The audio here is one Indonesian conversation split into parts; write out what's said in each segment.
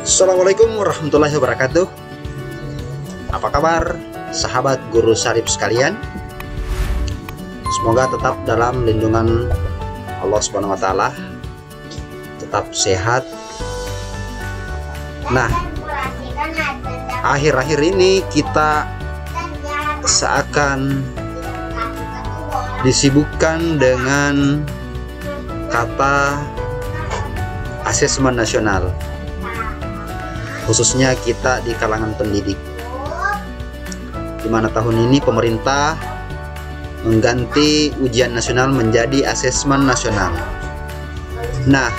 Assalamualaikum warahmatullahi wabarakatuh. Apa kabar sahabat guru Syarif sekalian? Semoga tetap dalam lindungan Allah Subhanahu wa taala, tetap sehat. Nah, akhir-akhir ini kita seakan disibukkan dengan kata asesmen nasional, khususnya kita di kalangan pendidik, di mana tahun ini pemerintah mengganti ujian nasional menjadi asesmen nasional. Nah,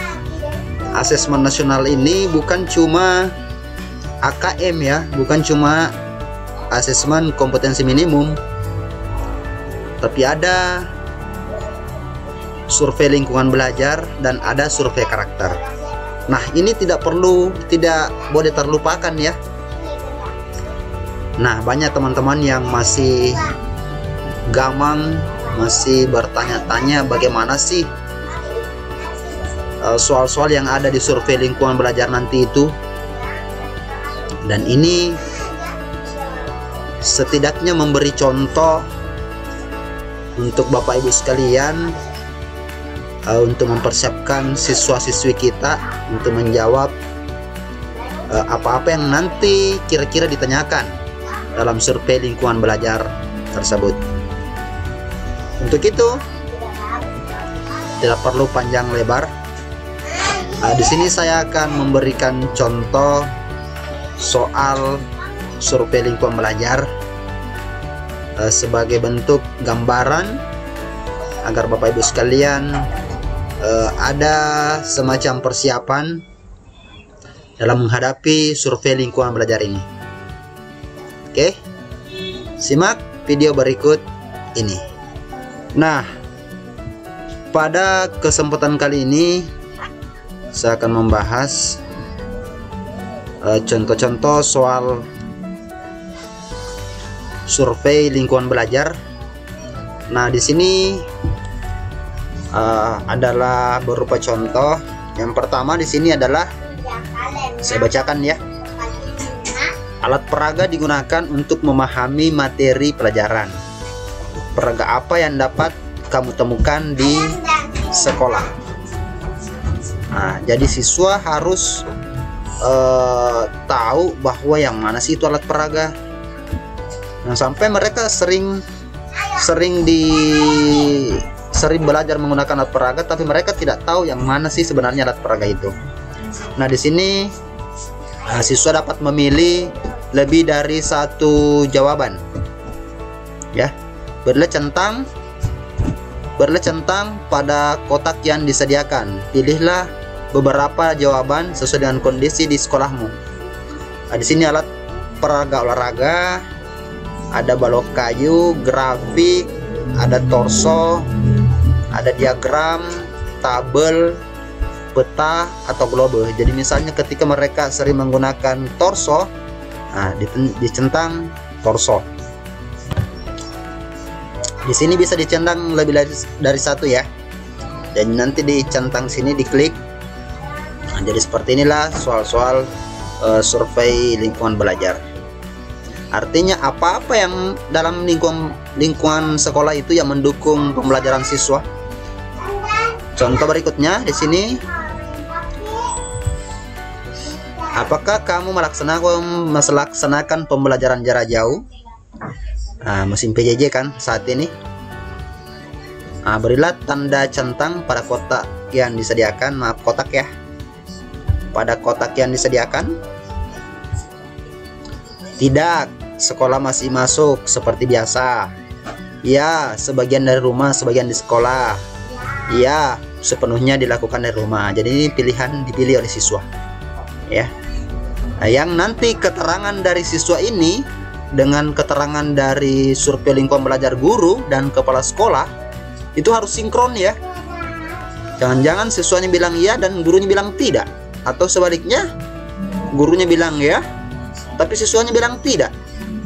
asesmen nasional ini bukan cuma AKM ya, bukan cuma asesmen kompetensi minimum, tapi ada survei lingkungan belajar dan ada survei karakter. Nah, ini tidak boleh terlupakan ya. Nah, banyak teman-teman yang masih gamang, masih bertanya-tanya bagaimana sih soal-soal yang ada di survei lingkungan belajar nanti itu. Dan ini setidaknya memberi contoh untuk Bapak Ibu sekalian, untuk mempersiapkan siswa-siswi kita untuk menjawab apa-apa yang nanti kira-kira ditanyakan dalam survei lingkungan belajar tersebut. Untuk itu tidak perlu panjang lebar. Di sini saya akan memberikan contoh soal survei lingkungan belajar sebagai bentuk gambaran agar Bapak Ibu sekalian ada semacam persiapan dalam menghadapi survei lingkungan belajar ini. Oke, simak video berikut ini. Nah, pada kesempatan kali ini saya akan membahas contoh-contoh soal survei lingkungan belajar. Nah, di sini adalah berupa contoh. Yang pertama di sini adalah, saya bacakan ya. Alat peraga digunakan untuk memahami materi pelajaran. Peraga apa yang dapat kamu temukan di sekolah? Nah, jadi siswa harus tahu bahwa yang mana sih itu alat peraga. Nah, sampai mereka sering belajar menggunakan alat peraga, tapi mereka tidak tahu yang mana sih sebenarnya alat peraga itu. Nah, di sini siswa dapat memilih lebih dari satu jawaban ya, berlecentang pada kotak yang disediakan. Pilihlah beberapa jawaban sesuai dengan kondisi di sekolahmu. Nah, di sini alat peraga olahraga, ada balok kayu, grafik, ada torso, ada diagram, tabel, peta, atau globe. Jadi misalnya ketika mereka sering menggunakan torso, nah, dicentang torso. Di sini bisa dicentang lebih dari satu ya. Dan nanti dicentang sini, diklik. Nah, jadi seperti inilah soal-soal survei lingkungan belajar. Artinya apa-apa yang dalam lingkungan sekolah itu yang mendukung pembelajaran siswa. Contoh berikutnya di sini, apakah kamu melaksanakan pembelajaran jarak jauh? Nah, musim PJJ kan saat ini. Nah, berilah tanda centang pada kotak yang disediakan. Maaf, kotak ya. Pada kotak yang disediakan. Tidak, sekolah masih masuk seperti biasa. Ya, sebagian dari rumah, sebagian di sekolah. Ya, sepenuhnya dilakukan dari rumah. Jadi ini pilihan dipilih oleh siswa ya. Nah, yang nanti keterangan dari siswa ini dengan keterangan dari survei lingkungan belajar guru dan kepala sekolah itu harus sinkron ya. Jangan-jangan siswanya bilang iya dan gurunya bilang tidak, atau sebaliknya gurunya bilang ya tapi siswanya bilang tidak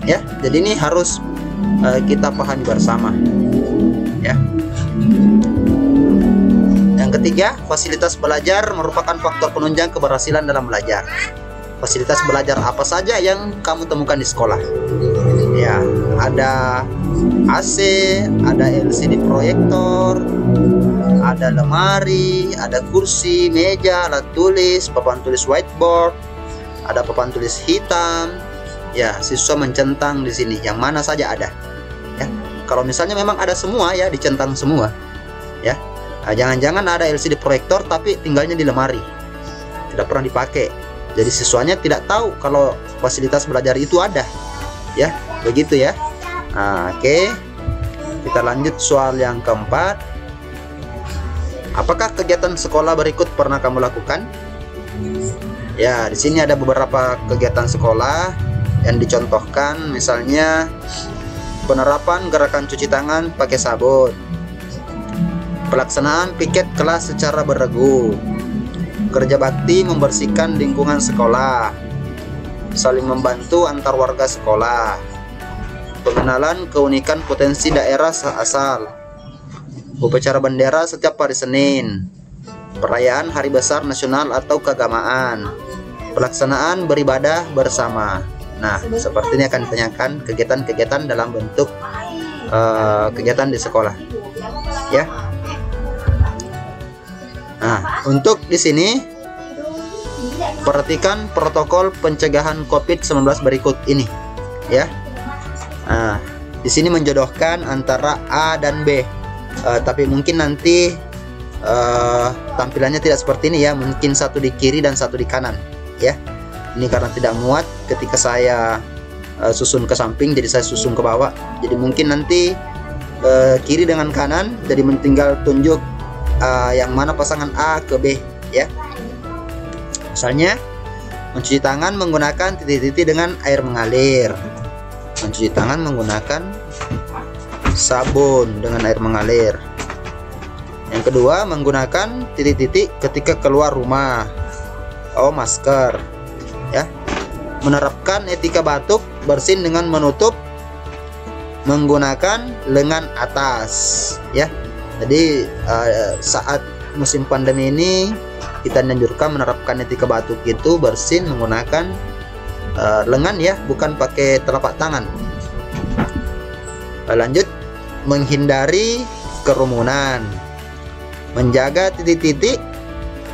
ya. Jadi ini harus kita pahami bersama ya. Yang ketiga, fasilitas belajar merupakan faktor penunjang keberhasilan dalam belajar. fasilitas belajar apa saja yang kamu temukan di sekolah. Ya, ada AC, ada LCD proyektor, ada lemari, ada kursi, meja, alat tulis, papan tulis whiteboard, ada papan tulis hitam. Ya, siswa mencentang di sini yang mana saja ada. Ya, kalau misalnya memang ada semua ya, dicentang semua. Ya, jangan-jangan ada LCD proyektor tapi tinggalnya di lemari, tidak pernah dipakai. Jadi siswanya tidak tahu kalau fasilitas belajar itu ada. Ya, begitu ya. Nah, oke. Kita lanjut soal yang keempat. Apakah kegiatan sekolah berikut pernah kamu lakukan? Ya, di sini ada beberapa kegiatan sekolah yang dicontohkan, misalnya penerapan gerakan cuci tangan pakai sabun, pelaksanaan piket kelas secara berregu, kerja bakti membersihkan lingkungan sekolah, saling membantu antar warga sekolah, pengenalan keunikan potensi daerah asal, upacara bendera setiap hari Senin, perayaan hari besar nasional atau keagamaan, pelaksanaan beribadah bersama. Nah, seperti ini akan ditanyakan kegiatan-kegiatan dalam bentuk kegiatan di sekolah. Ya. Nah, untuk di sini perhatikan protokol pencegahan COVID-19 berikut ini, ya. Nah, di sini menjodohkan antara A dan B, tapi mungkin nanti tampilannya tidak seperti ini ya, mungkin satu di kiri dan satu di kanan, ya. Ini karena tidak muat ketika saya susun ke samping, jadi saya susun ke bawah. Jadi mungkin nanti kiri dengan kanan, jadi tinggal tunjuk yang mana pasangan A ke B, ya. Misalnya mencuci tangan menggunakan titik-titik dengan air mengalir, mencuci tangan menggunakan sabun dengan air mengalir. Yang kedua, menggunakan titik-titik ketika keluar rumah, masker, ya. Menerapkan etika batuk bersin dengan menutup menggunakan lengan atas, ya. Jadi saat musim pandemi ini kita anjurkan menerapkan etika batuk itu bersin menggunakan lengan, ya, bukan pakai telapak tangan. Lanjut, menghindari kerumunan, menjaga titik-titik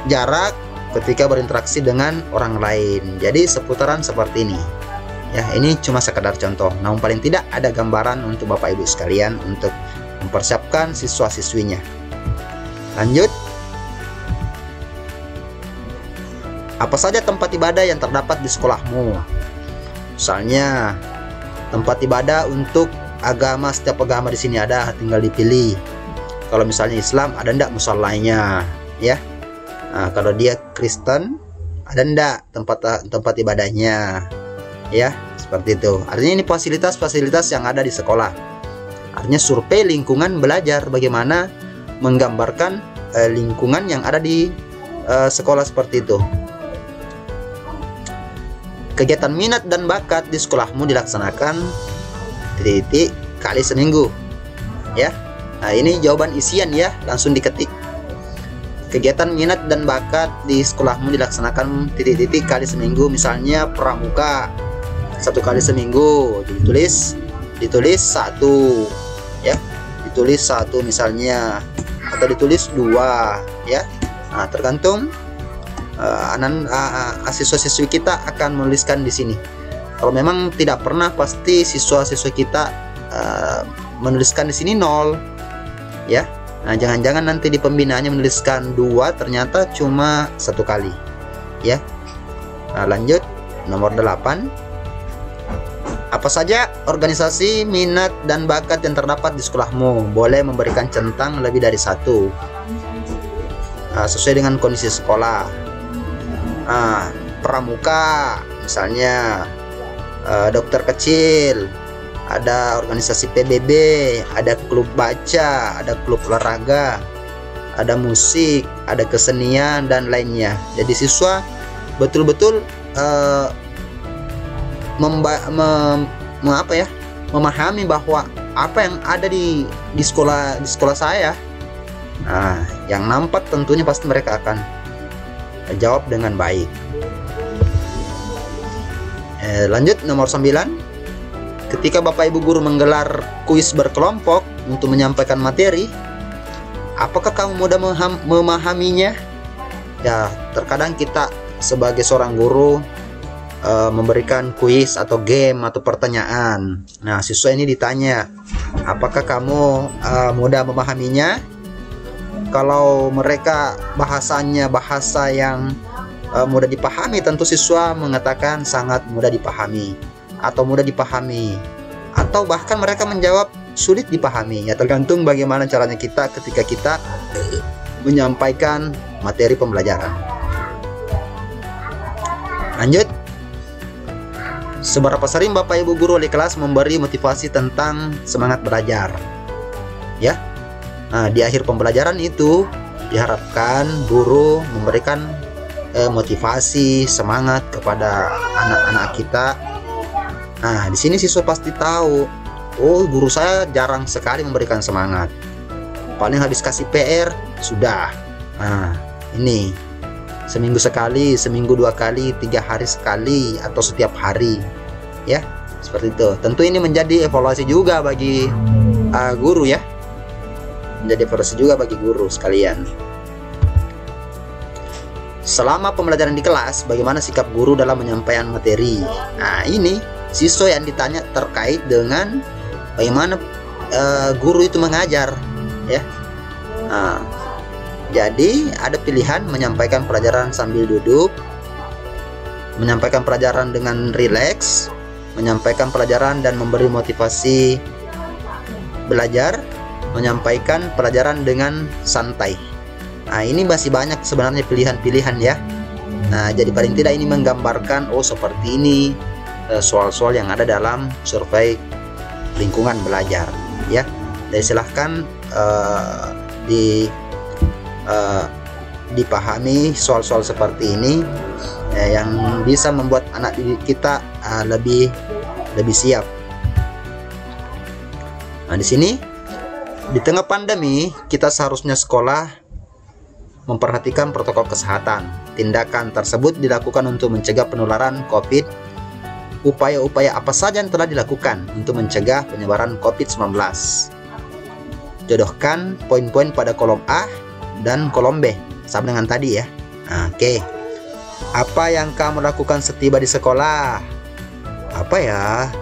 jarak ketika berinteraksi dengan orang lain. Jadi seputaran seperti ini. Ya, ini cuma sekedar contoh. Namun paling tidak ada gambaran untuk Bapak Ibu sekalian untuk mempersiapkan siswa-siswinya. Lanjut. Apa saja tempat ibadah yang terdapat di sekolahmu? Misalnya tempat ibadah untuk agama, setiap agama di sini ada, tinggal dipilih. Kalau misalnya Islam, ada ndak musallanya, ya? Nah, kalau dia Kristen, ada ndak tempat ibadahnya, ya? Seperti itu. Artinya ini fasilitas-fasilitas yang ada di sekolah. Artinya survei lingkungan belajar, bagaimana menggambarkan lingkungan yang ada di sekolah seperti itu. Kegiatan minat dan bakat di sekolahmu dilaksanakan titik kali seminggu, ya. Nah, ini jawaban isian, ya, langsung diketik. Kegiatan minat dan bakat di sekolahmu dilaksanakan titik-titik kali seminggu. Misalnya pramuka 1 kali seminggu, ditulis 1, ya, ditulis 1 misalnya, atau ditulis 2, ya. Nah, tergantung siswa-siswi kita akan menuliskan di sini. Kalau memang tidak pernah, pasti siswa-siswa kita menuliskan di sini 0, ya. Nah, jangan-jangan nanti di pembinaannya menuliskan 2, ternyata cuma 1 kali, ya. Nah, lanjut nomor 8. Apa saja organisasi minat dan bakat yang terdapat di sekolahmu? Boleh memberikan centang lebih dari 1, sesuai dengan kondisi sekolah. Pramuka misalnya, dokter kecil, ada organisasi PBB, ada klub baca, ada klub olahraga, ada musik, ada kesenian dan lainnya. Jadi siswa betul-betul memahami bahwa apa yang ada di sekolah saya. Nah, yang nampak tentunya pasti mereka akan jawab dengan baik. Lanjut nomor 9. Ketika Bapak Ibu guru menggelar kuis berkelompok untuk menyampaikan materi, apakah kamu mudah memahaminya? Ya, terkadang kita sebagai seorang guru memberikan kuis atau game atau pertanyaan. Nah, siswa ini ditanya, apakah kamu mudah memahaminya? Kalau mereka bahasanya bahasa yang mudah dipahami, tentu siswa mengatakan sangat mudah dipahami atau mudah dipahami, atau bahkan mereka menjawab sulit dipahami. Ya, tergantung bagaimana caranya kita ketika kita menyampaikan materi pembelajaran. Lanjut. Seberapa sering Bapak Ibu guru wali kelas memberi motivasi tentang semangat belajar? Ya. Nah, di akhir pembelajaran itu diharapkan guru memberikan motivasi, semangat kepada anak-anak kita. Nah, di sini siswa pasti tahu, oh, guru saya jarang sekali memberikan semangat. Paling habis kasih PR sudah. Nah, ini seminggu sekali, seminggu 2 kali, 3 hari sekali, atau setiap hari. Ya, seperti itu. Tentu ini menjadi evaluasi juga bagi guru ya. Menjadi evaluasi juga bagi guru sekalian. Selama pembelajaran di kelas, bagaimana sikap guru dalam menyampaikan materi? Nah, ini siswa yang ditanya terkait dengan bagaimana guru itu mengajar, ya. Nah, jadi ada pilihan menyampaikan pelajaran sambil duduk, menyampaikan pelajaran dengan rileks, menyampaikan pelajaran dan memberi motivasi belajar, menyampaikan pelajaran dengan santai. Nah, ini masih banyak sebenarnya pilihan-pilihan ya. Nah, jadi paling tidak ini menggambarkan, oh, seperti ini soal-soal yang ada dalam survei lingkungan belajar ya. Jadi silahkan dipahami soal-soal seperti ini yang bisa membuat anak didik kita lebih siap. Nah, di sini di tengah pandemi kita seharusnya sekolah memperhatikan protokol kesehatan. Tindakan tersebut dilakukan untuk mencegah penularan COVID. Upaya-upaya apa saja yang telah dilakukan untuk mencegah penyebaran COVID-19? Jodohkan poin-poin pada kolom A dan kolom B, sama dengan tadi ya. Nah, oke. Apa yang kamu lakukan setiba di sekolah? Apa ya?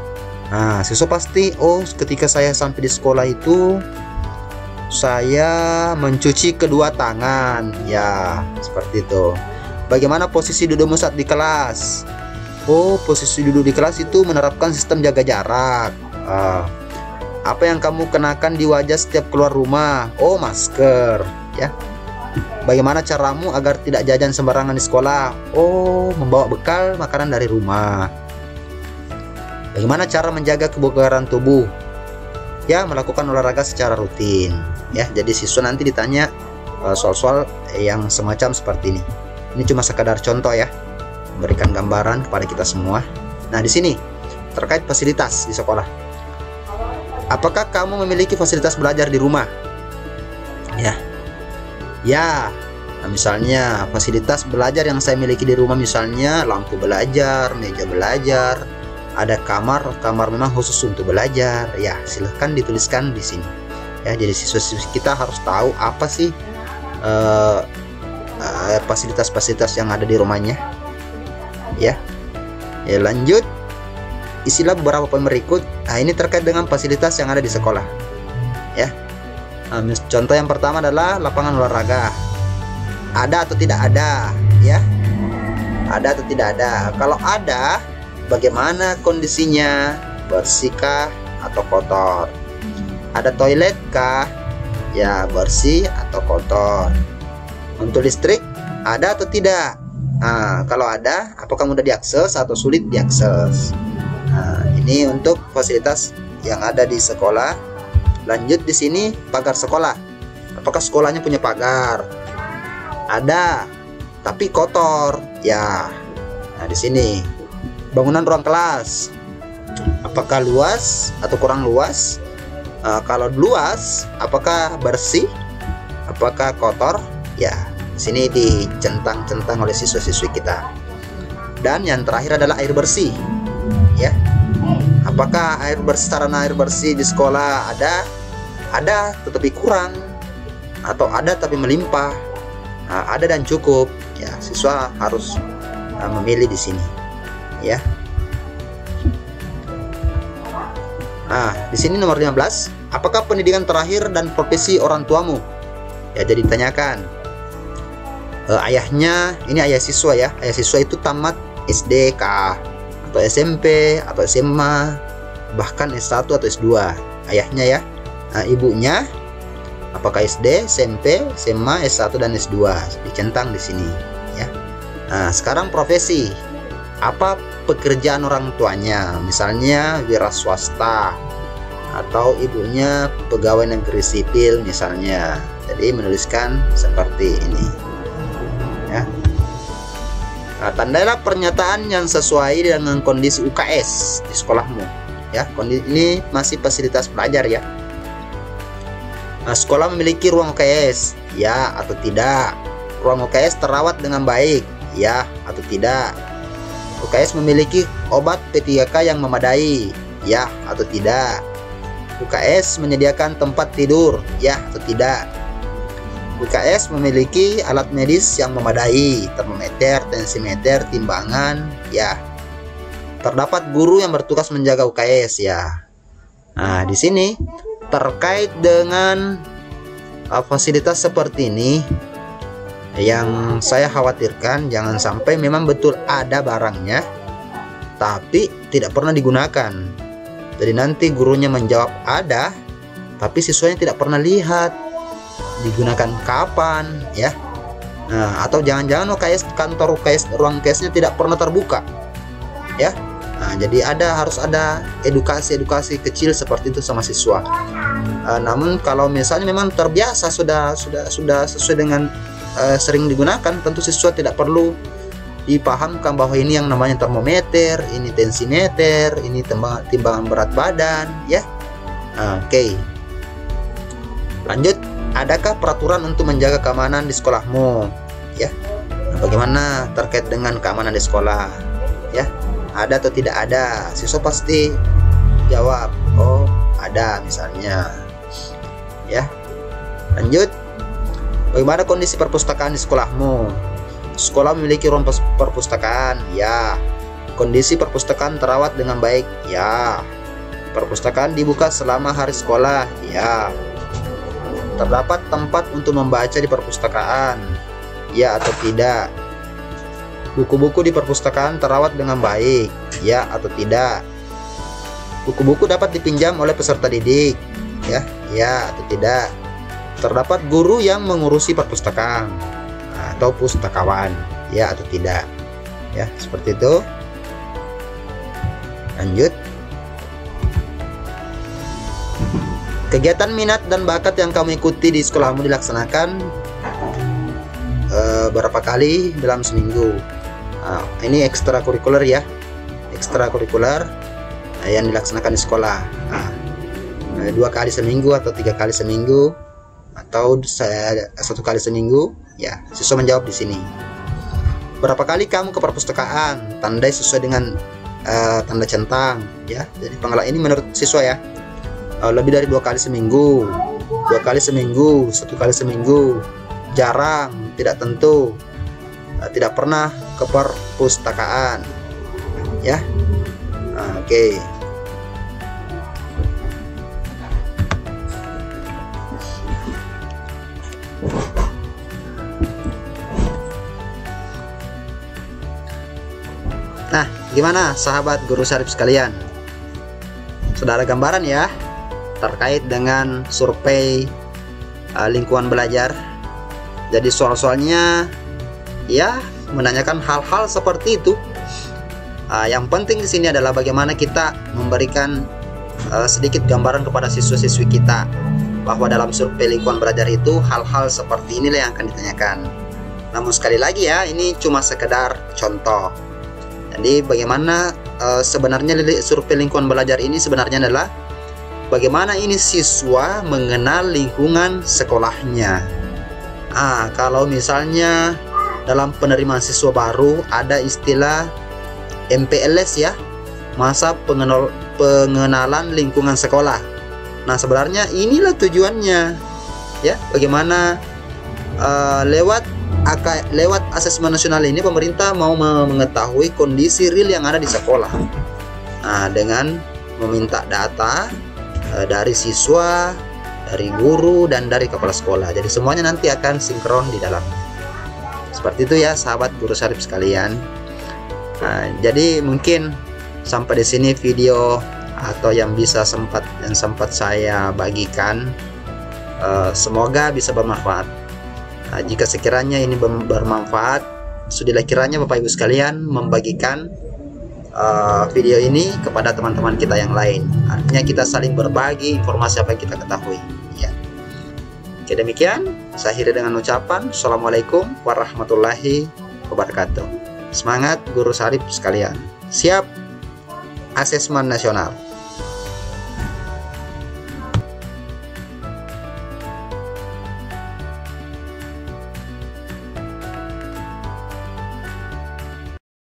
Nah, siswa pasti, oh, ketika saya sampai di sekolah itu saya mencuci kedua tangan. Ya, seperti itu. Bagaimana posisi dudukmu saat di kelas? Oh, posisi duduk di kelas itu menerapkan sistem jaga jarak. Apa yang kamu kenakan di wajah setiap keluar rumah? Oh, masker. Ya. Bagaimana caramu agar tidak jajan sembarangan di sekolah? Oh, membawa bekal makanan dari rumah. Bagaimana cara menjaga kebugaran tubuh? Ya, melakukan olahraga secara rutin. Ya, jadi siswa nanti ditanya soal-soal yang semacam seperti ini. Ini cuma sekadar contoh ya, memberikan gambaran kepada kita semua. Nah, di sini terkait fasilitas di sekolah. Apakah kamu memiliki fasilitas belajar di rumah? Ya. Ya. Nah, misalnya fasilitas belajar yang saya miliki di rumah, misalnya lampu belajar, meja belajar, ada kamar memang khusus untuk belajar. Ya, silahkan dituliskan di sini. Ya, jadi siswa-siswa kita harus tahu apa sih fasilitas-fasilitas yang ada di rumahnya. Ya. Ya, lanjut. Isilah beberapa poin berikut. Nah, ini terkait dengan fasilitas yang ada di sekolah. Ya. Nah, contoh yang pertama adalah lapangan olahraga. Ada atau tidak ada? Ya. Ada atau tidak ada? Kalau ada, bagaimana kondisinya? Bersihkah atau kotor? Ada toilet kah? Ya, bersih atau kotor. Untuk listrik, ada atau tidak? Nah, kalau ada, apakah mudah diakses atau sulit diakses? Nah, ini untuk fasilitas yang ada di sekolah. Lanjut di sini pagar sekolah. Apakah sekolahnya punya pagar? Ada, tapi kotor. Ya. Nah, di sini bangunan ruang kelas. Apakah luas atau kurang luas? Kalau luas, apakah bersih? Apakah kotor? Ya, di sini dicentang-centang oleh siswa-siswi kita. Dan yang terakhir adalah air bersih. ya. Apakah sarana air bersih di sekolah ada tetapi kurang, atau ada tapi melimpah? Ada dan cukup, ya. Siswa harus memilih di sini, ya. Di sini nomor 15, apakah pendidikan terakhir dan profesi orang tuamu? Ya, jadi ditanyakan. Ayahnya, ini ayah siswa ya. Ayah siswa itu tamat SD kah, atau SMP, atau SMA, bahkan S1 atau S2. Ayahnya ya. Ibunya, apakah SD, SMP, SMA, S1 dan S2? Dicentang di sini, ya. Sekarang profesi. Apa pekerjaan orang tuanya? Misalnya wira swasta, atau ibunya pegawai negeri sipil misalnya. Jadi menuliskan seperti ini, ya. Tandailah pernyataan yang sesuai dengan kondisi UKS di sekolahmu, ya. Kondisi ini masih fasilitas pelajar, ya. Sekolah memiliki ruang UKS, ya atau tidak? Ruang UKS terawat dengan baik, ya atau tidak? UKS memiliki obat P3K yang memadai, ya atau tidak? UKS menyediakan tempat tidur, ya atau tidak? UKS memiliki alat medis yang memadai, termometer, tensimeter, timbangan, ya. Terdapat guru yang bertugas menjaga UKS, ya. Di sini terkait dengan fasilitas seperti ini, yang saya khawatirkan jangan sampai memang betul ada barangnya tapi tidak pernah digunakan. Jadi nanti gurunya menjawab ada, tapi siswanya tidak pernah lihat digunakan kapan, ya. Atau jangan-jangan kantor UKS, ruang UKS-nya tidak pernah terbuka, ya. Jadi harus ada edukasi kecil seperti itu sama siswa. Namun kalau misalnya memang terbiasa sudah sesuai dengan sering digunakan, tentu siswa tidak perlu dipahamkan bahwa ini yang namanya termometer, ini tensimeter, ini timbangan berat badan, ya. Oke. Lanjut, adakah peraturan untuk menjaga keamanan di sekolahmu, ya? Bagaimana terkait dengan keamanan di sekolah, ya? Ada atau tidak ada? Siswa pasti jawab, oh ada misalnya, ya. Lanjut, bagaimana kondisi perpustakaan di sekolahmu? Sekolah memiliki ruang perpustakaan, ya. Kondisi perpustakaan terawat dengan baik, ya. Perpustakaan dibuka selama hari sekolah, ya. Terdapat tempat untuk membaca di perpustakaan, ya atau tidak? Buku-buku di perpustakaan terawat dengan baik, ya atau tidak? Buku-buku dapat dipinjam oleh peserta didik, ya atau tidak? Terdapat guru yang mengurusi perpustakaan atau pustakawan, ya atau tidak? Ya, seperti itu. Lanjut. Kegiatan minat dan bakat yang kamu ikuti di sekolahmu dilaksanakan berapa kali dalam seminggu? Ini ekstrakurikuler, ya. Ekstrakurikuler yang dilaksanakan di sekolah. 2 kali seminggu atau 3 kali seminggu, atau 1 kali seminggu, ya. Siswa menjawab di sini. Berapa kali kamu ke perpustakaan? Tandai sesuai dengan tanda centang, ya. Jadi pengalaman ini menurut siswa, ya. Lebih dari 2 kali seminggu, 2 kali seminggu, 1 kali seminggu, jarang, tidak tentu, tidak pernah ke perpustakaan, ya. Oke. Nah, gimana sahabat guru Syarif sekalian? Sudah ada gambaran, ya, terkait dengan survei lingkungan belajar. Jadi soal-soalnya, ya, menanyakan hal-hal seperti itu. Yang penting di sini adalah bagaimana kita memberikan sedikit gambaran kepada siswa-siswi kita bahwa dalam survei lingkungan belajar itu hal-hal seperti inilah yang akan ditanyakan. Namun sekali lagi, ya, ini cuma sekedar contoh. Jadi bagaimana sebenarnya survei lingkungan belajar ini sebenarnya adalah bagaimana ini siswa mengenal lingkungan sekolahnya. Kalau misalnya dalam penerimaan siswa baru ada istilah MPLS, ya, masa pengenalan lingkungan sekolah. Nah, sebenarnya inilah tujuannya, ya, bagaimana lewat asesmen nasional ini pemerintah mau mengetahui kondisi real yang ada di sekolah. Nah, dengan meminta data dari siswa, dari guru, dan dari kepala sekolah. Jadi semuanya nanti akan sinkron di dalam. Seperti itu ya, sahabat guru Syarif sekalian. Nah, jadi mungkin sampai di sini video atau yang sempat saya bagikan. Semoga bisa bermanfaat. Nah, jika sekiranya ini bermanfaat, sudahlah kiranya Bapak Ibu sekalian membagikan video ini kepada teman-teman kita yang lain. Artinya kita saling berbagi informasi apa yang kita ketahui. Ya. Oke, demikian saya akhiri dengan ucapan Assalamualaikum warahmatullahi wabarakatuh. Semangat guru Syarif sekalian. Siap asesmen nasional.